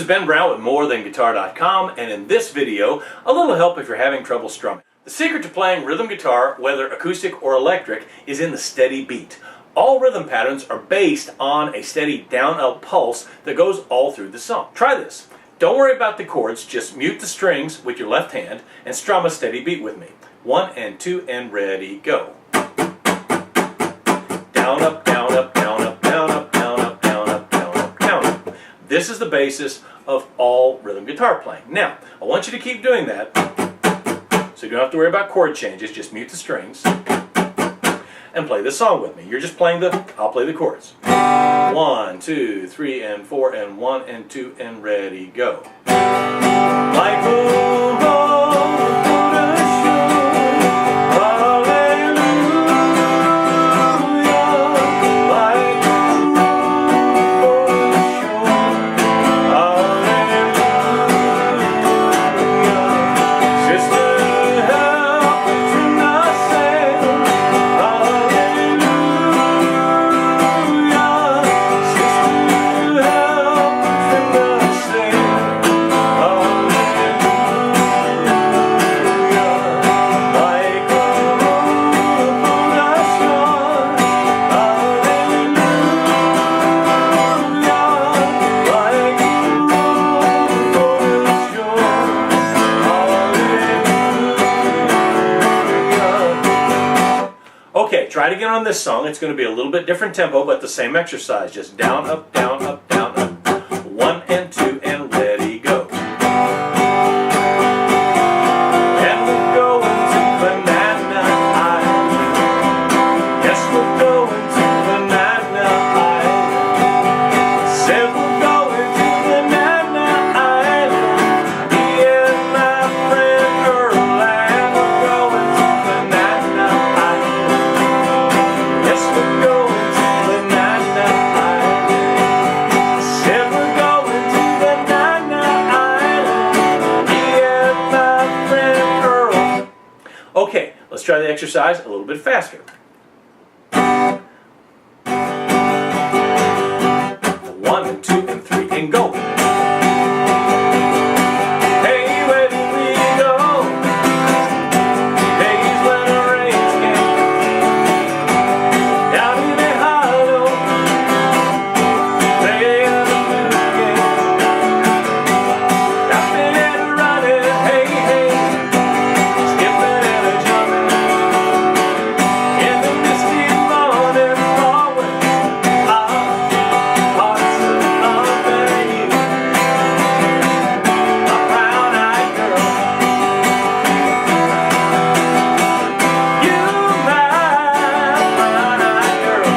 is Ben Brown with MoreThanGuitar.com, and in this video, a little help if you're having trouble strumming. The secret to playing rhythm guitar, whether acoustic or electric, is in the steady beat. All rhythm patterns are based on a steady down-up pulse that goes all through the song. Try this. Don't worry about the chords, just mute the strings with your left hand and strum a steady beat with me. 1 and 2 and ready, go. Down, up, down, up, down, up, down, up, down, up, down, up, down, up, down, up. This is the basis of all rhythm guitar playing. Now, I want you to keep doing that, so you don't have to worry about chord changes. Just mute the strings and play this song with me. You're just playing I'll play the chords. 1, 2, 3, and 4, and 1, and 2, and ready, go. Like Okay, try it again on this song. It's going to be a little bit different tempo, but the same exercise. Just down, up, down, up, down, up. 1 and 2 and ready, go. And we're going to Banana Island. Yes, we're going to Banana Island. Said we're going to Banana Island. Me and my friend Earl, and we're going to Banana Island. Yes, we're going to Banana Island. Said we're going to Banana Island. Me and my friend Earl. Okay, let's try the exercise a little bit faster. 1 and 2 and 3 and go. Hey, where do we go? Days when the rains came down in the hollow, playing the blue game, rapping and running, hey, hey, skipping and jumping in the misty morning, always our hearts are begging. My brown-eyed girl, you my brown-eyed girl.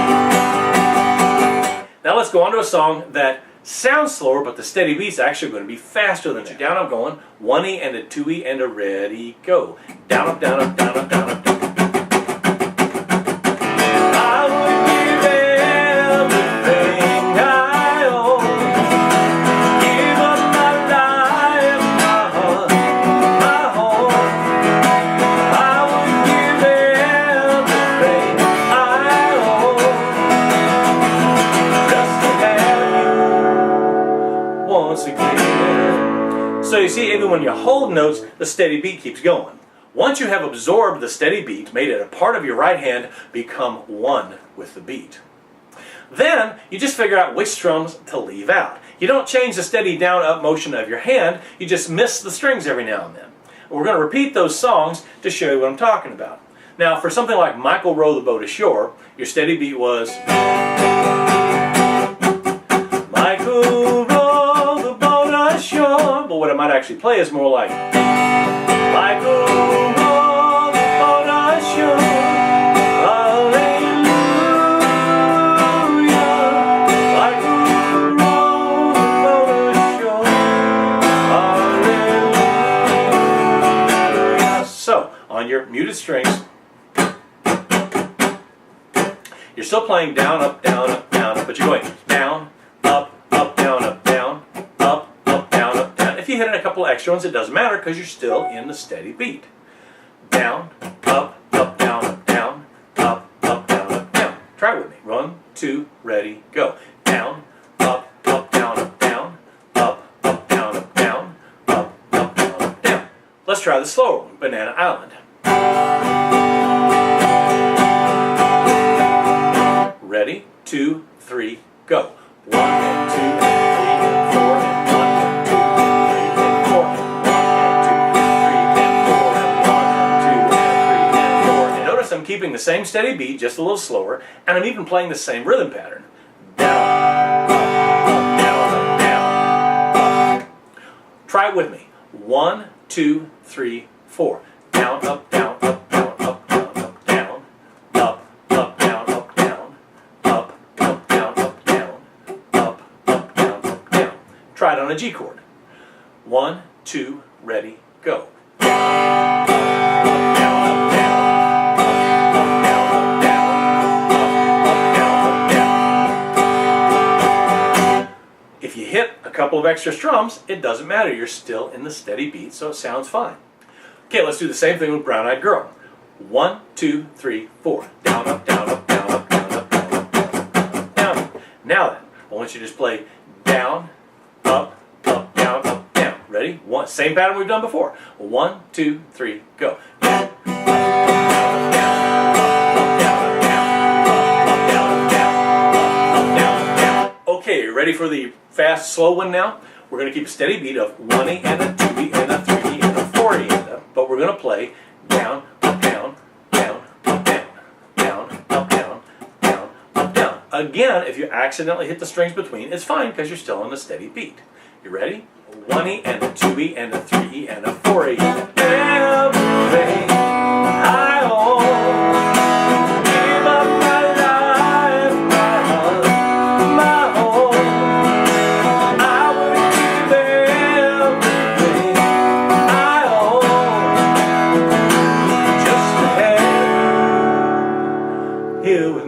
Now let's go on to a song that sounds slower, but the steady beat's actually going to be faster than that. Down, I'm going 1E and a 2E and a ready, go. Down, up, down, up, down, up, down, up, down. I would give everything I own, give up my life, my heart, my home. I would give everything I own just to have you once again. So you see, even when you hold notes, the steady beat keeps going. Once you have absorbed the steady beat, made it a part of your right hand, become one with the beat. Then, you just figure out which strums to leave out. You don't change the steady down-up motion of your hand, you just miss the strings every now and then. We're going to repeat those songs to show you what I'm talking about. Now, for something like Michael Row the Boat Ashore, your steady beat was Michael row the boat ashore. But what I might actually play is more like Michael row the boat ashore. Hallelujah. Michael row the boat ashore. Hallelujah. So, on your muted strings, you're still playing down, up, down, up, down, up, but you're going down, up, down, up, down, up, down, up, down. If you hit in a couple extra ones, it doesn't matter because you're still in the steady beat. Down, up, down, up, down, up, down, up, down. Try it with me. 1, 2, ready, go. Down, up, down, up, down, up, Let's try the slower one, Banana Island. Ready? 2, 3, go. 1 and 2 and 3 and 4 and 1 and 2 and 3 and 4 and 1 and 2 and 3 and 4 and 1 and 2 and 3 and 4. And notice I'm keeping the same steady beat, just a little slower, and I'm even playing the same rhythm pattern. Down, up, down, up, down, up. Try it with me. 1, 2, 3, 4. Down, up, down, up, down, up, down, up, down, up, up, down, up, down, up, up, down, up, down, up, up, down, up, down. Try it on a G chord. 1, 2, ready, go. If you hit a couple of extra strums, it doesn't matter. You're still in the steady beat, so it sounds fine. Okay, let's do the same thing with Brown Eyed Girl. 1, 2, 3, 4. Down, up, down, up, down, up, down, up, down, up, down, down. Now then, I want you to just play down, up, down, up, down. Ready? One, same pattern we've done before. 1, 2, 3, go. Down, up, down, up, down, up, down, up, down, up, down, up, down, up, down. Okay, you ready for the fast, slow one now? We're going to keep a steady beat of 1E and a 2E and a 3E and a 4E and a, but we're going to play down, up, down, down, up, down, down, up, down, down, up, down. Again, if you accidentally hit the strings between, it's fine because you're still on a steady beat. You ready? 1E and a 2E and a 3E and a 4E. Everything I own, give up my life, my heart, my home. I would give everything I own just to have you here with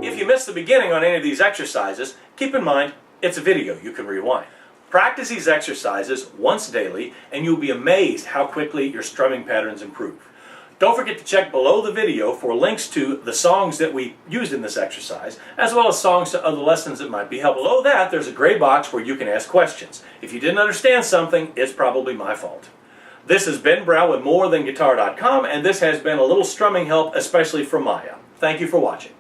me. If you missed the beginning on any of these exercises, keep in mind it's a video you can rewind. Practice these exercises once daily and you'll be amazed how quickly your strumming patterns improve. Don't forget to check below the video for links to the songs that we used in this exercise, as well as songs to other lessons that might be helpful. Below that, there's a gray box where you can ask questions. If you didn't understand something, it's probably my fault. This is Ben Brown with MoreThanGuitar.com, and this has been a little strumming help, especially from Maya. Thank you for watching.